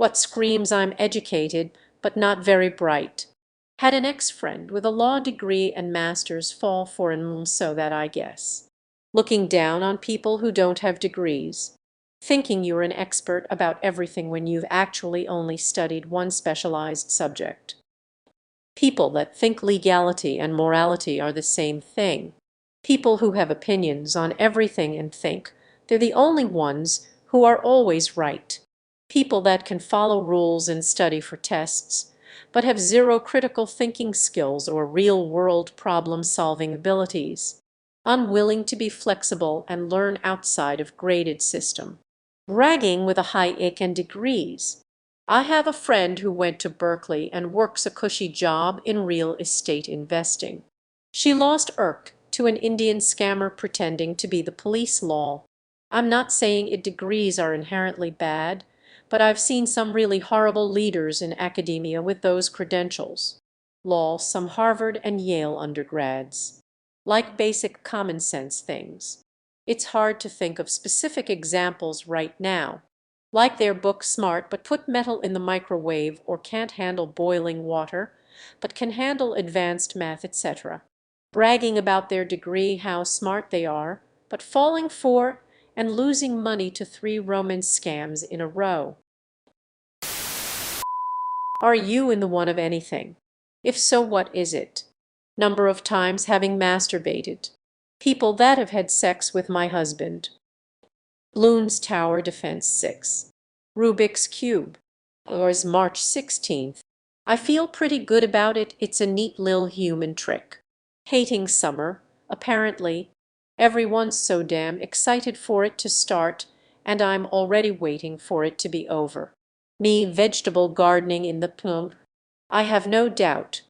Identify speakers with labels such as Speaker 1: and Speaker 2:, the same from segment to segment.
Speaker 1: What screams I'm educated, but not very bright. Had an ex-friend with a law degree and master's fall for an so that I guess. Looking down on people who don't have degrees. Thinking you're an expert about everything when you've actually only studied one specialized subject. People that think legality and morality are the same thing. People who have opinions on everything and think they're the only ones who are always right. People that can follow rules and study for tests, but have zero critical thinking skills or real-world problem-solving abilities. Unwilling to be flexible and learn outside of graded system. Bragging with a high IQ and degrees. I have a friend who went to Berkeley and works a cushy job in real estate investing. She lost IRC to an Indian scammer pretending to be the police lol. I'm not saying degrees are inherently bad, but I've seen some really horrible leaders in academia with those credentials. Lol, some Harvard and Yale undergrads. Like basic common sense things. It's hard to think of specific examples right now. Like they're book smart but put metal in the microwave or can't handle boiling water, but can handle advanced math, etc. Bragging about their degree, how smart they are, but falling for and losing money to 3 Roman scams in a row. Are you in the one of anything? If so, what is it? Number of times having masturbated. People that have had sex with my husband. Bloons Tower Defense 6. Rubik's Cube. Yours March 16th. I feel pretty good about it. It's a neat lil human trick. Hating summer, apparently. Everyone's so damn excited for it to start, and I'm already waiting for it to be over. Me vegetable gardening in the plum. I have no doubt.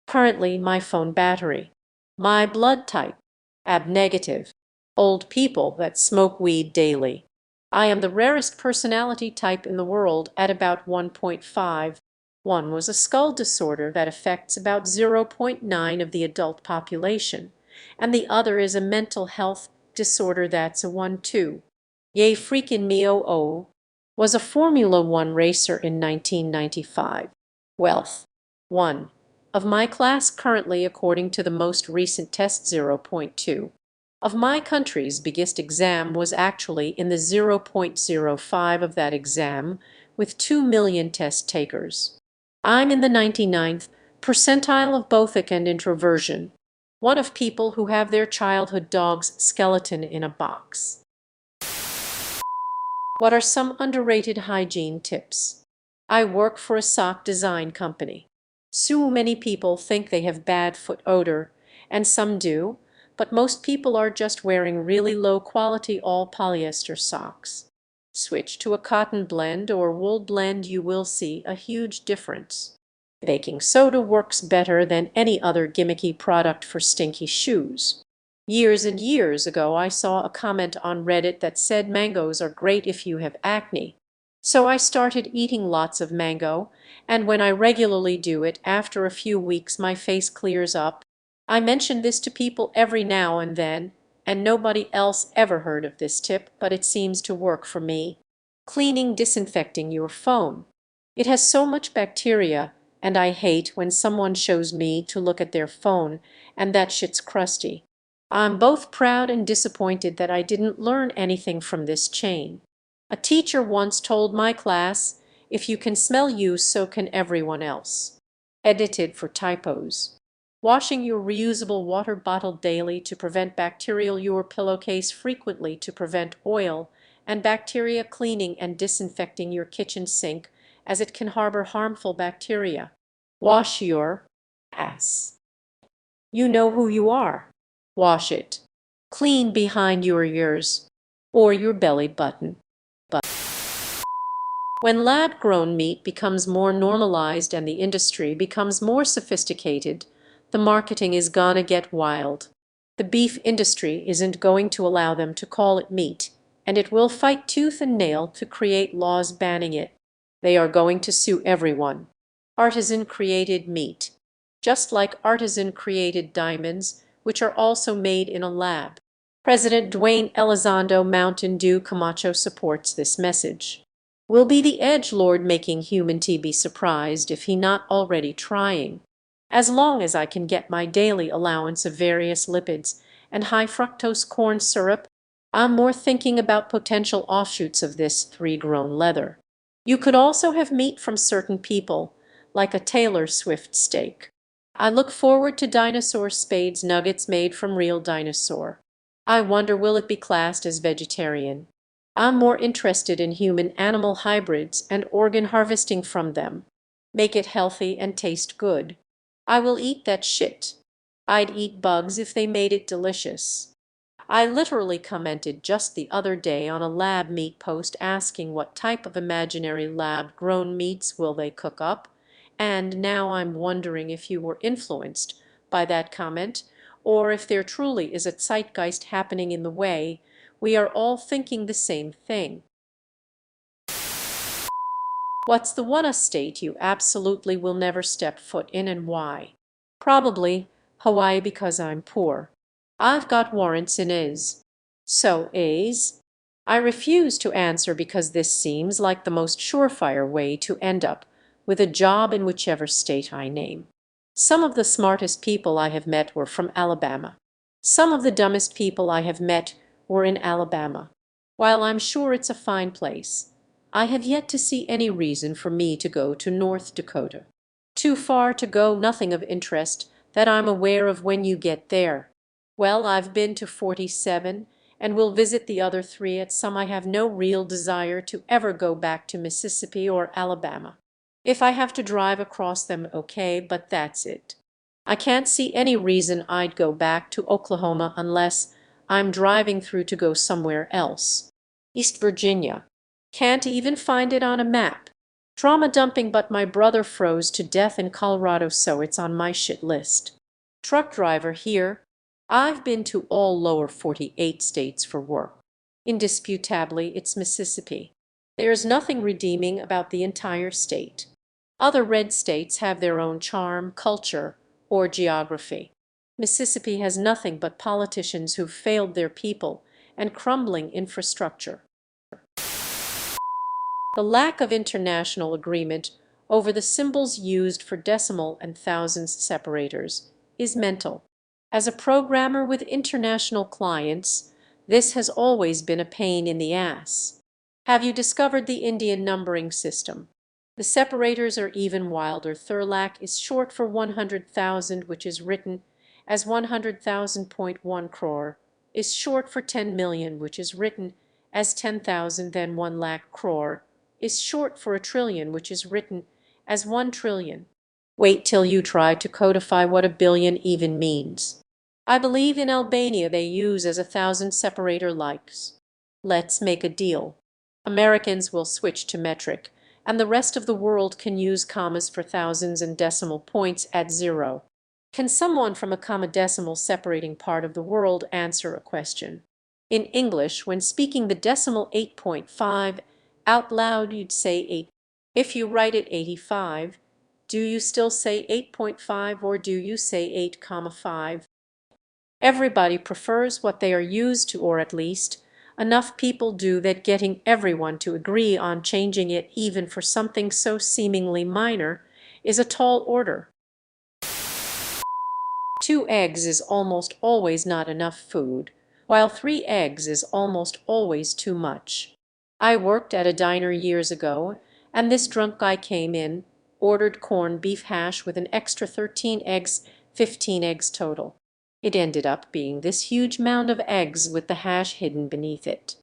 Speaker 1: Currently my phone battery. My blood type. Ab negative. Old people that smoke weed daily. I am the rarest personality type in the world at about 1.5. One was a skull disorder that affects about 0.9 of the adult population, and the other is a mental health disorder that's a 1-2. Yay freakin' me oh. Was a Formula One racer in 1995. Wealth. 1. Of my class currently according to the most recent test 0.2. Of my country's biggest exam was actually in the 0.05 of that exam with 2 million test takers. I'm in the 99th percentile of both IQ and introversion, one of people who have their childhood dog's skeleton in a box. What are some underrated hygiene tips? I work for a sock design company. So many people think they have bad foot odor, and some do, but most people are just wearing really low-quality all-polyester socks. Switch to a cotton blend or wool blend, you will see a huge difference. Baking soda works better than any other gimmicky product for stinky shoes. Years and years ago I saw a comment on Reddit that said mangoes are great if you have acne. So I started eating lots of mango, and when I regularly do it, after a few weeks my face clears up. I mention this to people every now and then, and nobody else ever heard of this tip, but it seems to work for me. Cleaning, disinfecting your phone. It has so much bacteria, and I hate when someone shows me to look at their phone and that shit's crusty. I'm both proud and disappointed that I didn't learn anything from this chain. A teacher once told my class, if you can smell you, so can everyone else. Edited for typos. Washing your reusable water bottle daily to prevent bacterial, your pillowcase frequently to prevent oil and bacteria, cleaning and disinfecting your kitchen sink as it can harbor harmful bacteria. Wash your ass. You know who you are. Wash it. Clean behind your ears or your belly button. When lab-grown meat becomes more normalized and the industry becomes more sophisticated, the marketing is gonna get wild. The beef industry isn't going to allow them to call it meat, and it will fight tooth and nail to create laws banning it. They are going to sue everyone. Artisan-created meat, just like artisan-created diamonds, which are also made in a lab. President Dwayne Elizondo Mountain Dew Camacho supports this message. Will be the edgelord making humanity be surprised if he not already trying? As long as I can get my daily allowance of various lipids and high fructose corn syrup, I'm more thinking about potential offshoots of this three-grown leather. You could also have meat from certain people, like a Taylor Swift steak. I look forward to dinosaur spades nuggets made from real dinosaur. I wonder will it be classed as vegetarian? I'm more interested in human-animal hybrids and organ harvesting from them. Make it healthy and taste good. I will eat that shit. I'd eat bugs if they made it delicious. I literally commented just the other day on a lab meat post asking what type of imaginary lab-grown meats will they cook up, and now I'm wondering if you were influenced by that comment, or if there truly is a zeitgeist happening in the way we are all thinking the same thing. What's the one state you absolutely will never step foot in and why? Probably Hawaii because I'm poor. I've got warrants in is. So is. I refuse to answer because this seems like the most surefire way to end up with a job in whichever state I name. Some of the smartest people I have met were from Alabama. Some of the dumbest people I have met were in Alabama. While I'm sure it's a fine place, I have yet to see any reason for me to go to North Dakota. Too far to go, nothing of interest that I'm aware of when you get there. Well, I've been to 47 and will visit the other 3 at some. I have no real desire to ever go back to Mississippi or Alabama. If I have to drive across them, okay, but that's it. I can't see any reason I'd go back to Oklahoma unless I'm driving through to go somewhere else. East Virginia. Can't even find it on a map. Trauma dumping, but my brother froze to death in Colorado, so it's on my shit list. Truck driver here. I've been to all lower 48 states for work. Indisputably, it's Mississippi. There's nothing redeeming about the entire state. Other red states have their own charm, culture, or geography. Mississippi has nothing but politicians who've failed their people and crumbling infrastructure. The lack of international agreement over the symbols used for decimal and thousands separators is mental. As a programmer with international clients, this has always been a pain in the ass. Have you discovered the Indian numbering system? The separators are even wilder. Thurlak is short for 100,000, which is written as 100,000.1 crore, is short for 10 million, which is written as 10,000, then 1 lakh crore, is short for a trillion, which is written as 1 trillion. Wait till you try to codify what a billion even means. I believe in Albania they use as 1,000 separator likes. Let's make a deal. Americans will switch to metric, and the rest of the world can use commas for thousands and decimal points at 0. Can someone from a comma decimal separating part of the world answer a question? In English, when speaking the decimal 8.5 out loud, you'd say 8. If you write it 85, do you still say 8.5 or do you say 8,5? Everybody prefers what they are used to, or at least enough people do that getting everyone to agree on changing it even for something so seemingly minor is a tall order. 2 eggs is almost always not enough food, while 3 eggs is almost always too much. I worked at a diner years ago, and this drunk guy came in, ordered corned beef hash with an extra 13 eggs, 15 eggs total. It ended up being this huge mound of eggs with the hash hidden beneath it.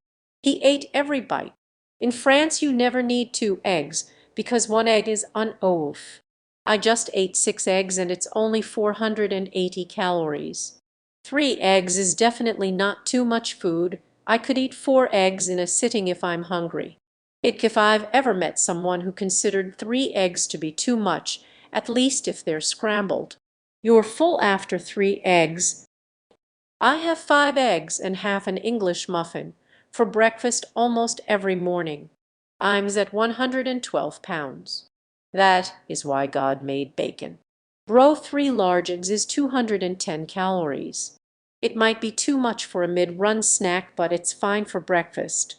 Speaker 1: He ate every bite. In France you never need 2 eggs because 1 egg is un ouf. I just ate 6 eggs and it's only 480 calories. 3 eggs is definitely not too much food. I could eat 4 eggs in a sitting if I'm hungry. If I've ever met someone who considered 3 eggs to be too much, at least if they're scrambled. You're full after 3 eggs. I have 5 eggs and half an English muffin for breakfast almost every morning. I'm at 112 pounds. That is why God made bacon. Bro, 3 large eggs is 210 calories. It might be too much for a mid-run snack, but it's fine for breakfast.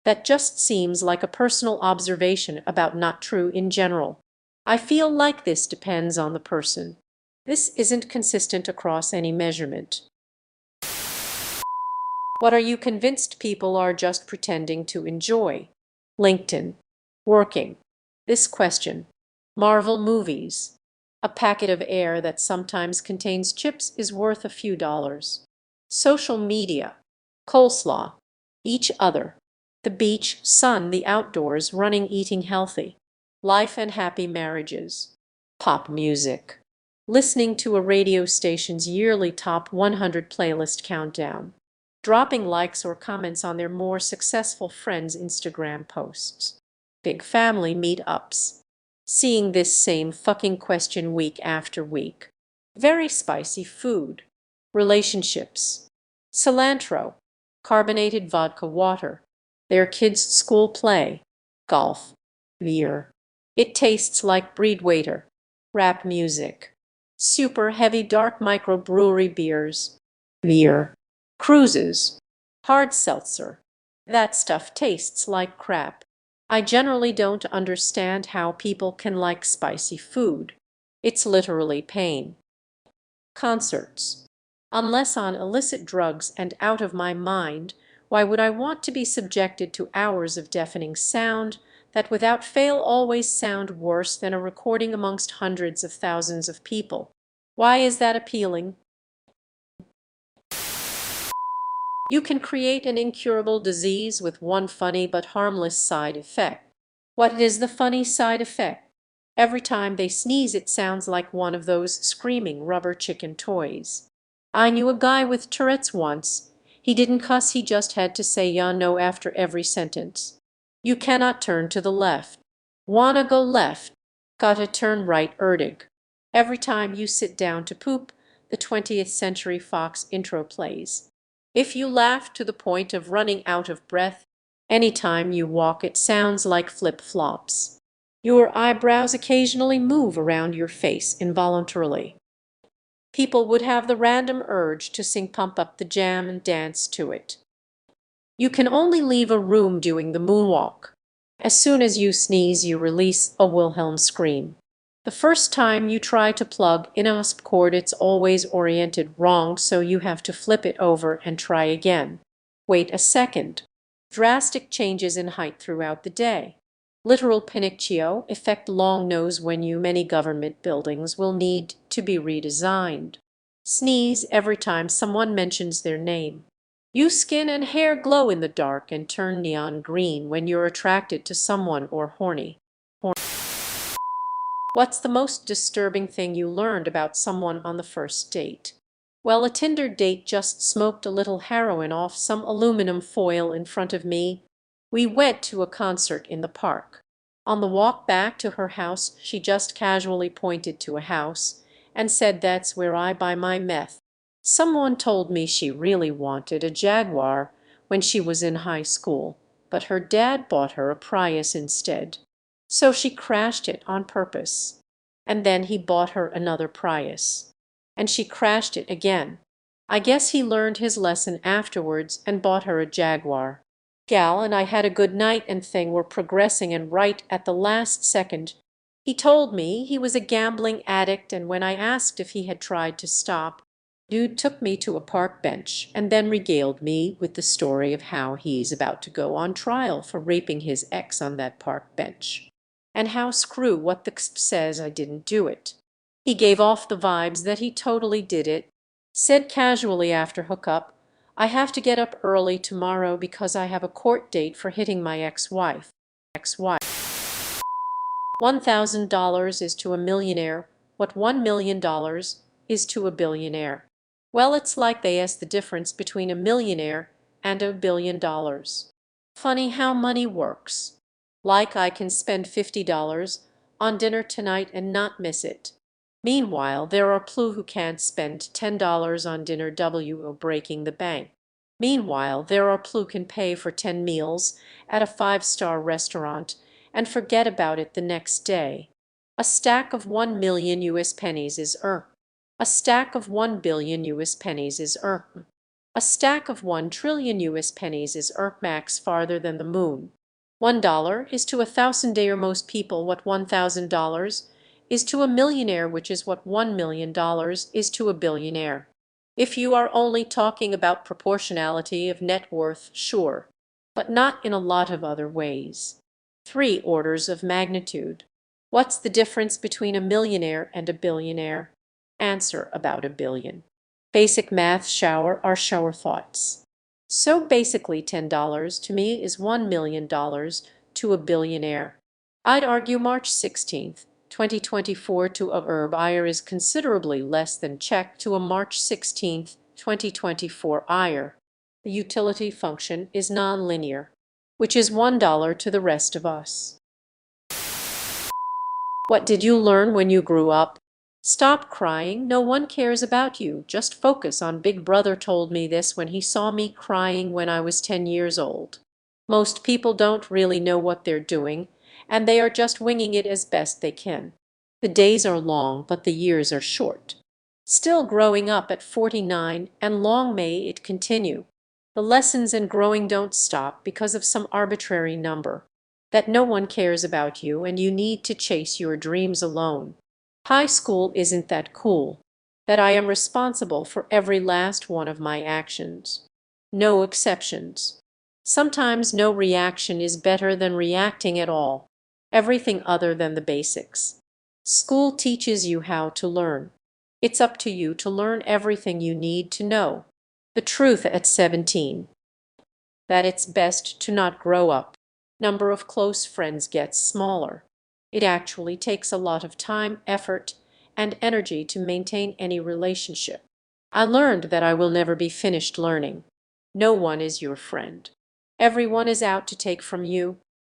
Speaker 1: That just seems like a personal observation about not true in general. I feel like this depends on the person. This isn't consistent across any measurement. What are you convinced people are just pretending to enjoy? LinkedIn. Working. This question. Marvel movies. A packet of air that sometimes contains chips is worth a few dollars. Social media. Coleslaw. Each other. The beach, sun, the outdoors, running, eating healthy. Life and happy marriages. Pop music. Listening to a radio station's yearly top 100 playlist countdown. Dropping likes or comments on their more successful friends' Instagram posts. Big family meetups. Seeing this same fucking question week after week. Very spicy food. Relationships. Cilantro. Carbonated vodka water. Their kids' school play. Golf. Beer. It tastes like breed waiter. Rap music. Super heavy dark microbrewery beers. Beer. Cruises. Hard seltzer. That stuff tastes like crap. I generally don't understand how people can like spicy food. It's literally pain. Concerts. Unless on illicit drugs and out of my mind, why would I want to be subjected to hours of deafening sound that without fail always sound worse than a recording amongst hundreds of thousands of people? Why is that appealing? You can create an incurable disease with one funny but harmless side effect. What is the funny side effect? Every time they sneeze, it sounds like one of those screaming rubber chicken toys. I knew a guy with Tourette's once. He didn't cuss, he just had to say yeah, no after every sentence. You cannot turn to the left. Wanna go left? Gotta turn right, Erdig. Every time you sit down to poop, the 20th Century Fox intro plays. If you laugh to the point of running out of breath, anytime you walk it sounds like flip-flops. Your eyebrows occasionally move around your face involuntarily. People would have the random urge to sing Pump Up the Jam and dance to it. You can only leave a room doing the moonwalk. As soon as you sneeze, you release a Wilhelm scream. The first time you try to plug in a USB cord, it's always oriented wrong, so you have to flip it over and try again. Wait a second. Drastic changes in height throughout the day. Literal Pinocchio effect, long nose when you many government buildings will need to be redesigned. Sneeze every time someone mentions their name. You skin and hair glow in the dark and turn neon green when you're attracted to someone or horny. What's the most disturbing thing you learned about someone on the first date? Well, a Tinder date just smoked a little heroin off some aluminum foil in front of me. We went to a concert in the park. On the walk back to her house, she just casually pointed to a house and said, "That's where I buy my meth." Someone told me she really wanted a Jaguar when she was in high school, but her dad bought her a Prius instead. So she crashed it on purpose. And then he bought her another Prius. And she crashed it again. I guess he learned his lesson afterwards and bought her a Jaguar. Gal and I had a good night and thing were progressing, and right at the last second he told me he was a gambling addict, and when I asked if he had tried to stop, dude took me to a park bench and then regaled me with the story of how he's about to go on trial for raping his ex on that park bench. And how screw what the XP says I didn't do it. He gave off the vibes that he totally did it. Said casually after hookup, "I have to get up early tomorrow because I have a court date for hitting my ex-wife." $1,000 is to a millionaire what $1 million is to a billionaire. Well, it's like they asked the difference between a millionaire and $1 billion. Funny how money works. Like I can spend $50 on dinner tonight and not miss it. Meanwhile, there are plu who can't spend $10 on dinner w breaking the bank. Meanwhile, there are plu can pay for 10 meals at a five-star restaurant and forget about it the next day. A stack of 1 million US pennies is A stack of 1 billion US pennies is A stack of 1 trillion US pennies is Erkmax farther than the moon. $1 is to a thousandaire most people what $1,000 is to a millionaire, which is what $1 million is to a billionaire. If you are only talking about proportionality of net worth, sure, but not in a lot of other ways. 3 orders of magnitude. What's the difference between a millionaire and a billionaire? Answer: about a billion. Basic math shower our shower thoughts. So basically $10 to me is $1 million to a billionaire. I'd argue March 16th, 2024 to a Herb Iyer is considerably less than check to a March 16th, 2024 Iyer. The utility function is nonlinear, which is $1 to the rest of us. What did you learn when you grew up? Stop crying, no one cares about you, just focus on Big Brother told me this when he saw me crying when I was 10 years old. Most people don't really know what they're doing, and they are just winging it as best they can. The days are long, but the years are short. Still growing up at 49, and long may it continue. The lessons in growing don't stop because of some arbitrary number. That no one cares about you and you need to chase your dreams alone. High school isn't that cool. That I am responsible for every last one of my actions. No exceptions. Sometimes no reaction is better than reacting at all. Everything other than the basics. School teaches you how to learn. It's up to you to learn everything you need to know. The truth at 17. That it's best to not grow up. Number of close friends gets smaller. It actually takes a lot of time, effort, and energy to maintain any relationship. I learned that I will never be finished learning. No one is your friend. Everyone is out to take from you.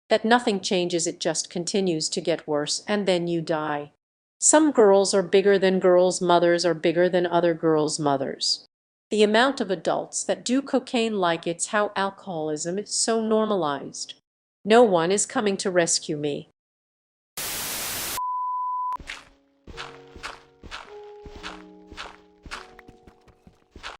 Speaker 1: That nothing changes, it just continues to get worse, and then you die. Some girls are bigger than girls' mothers are bigger than other girls' mothers. The amount of adults that do cocaine, like it's how alcoholism is so normalized. No one is coming to rescue me.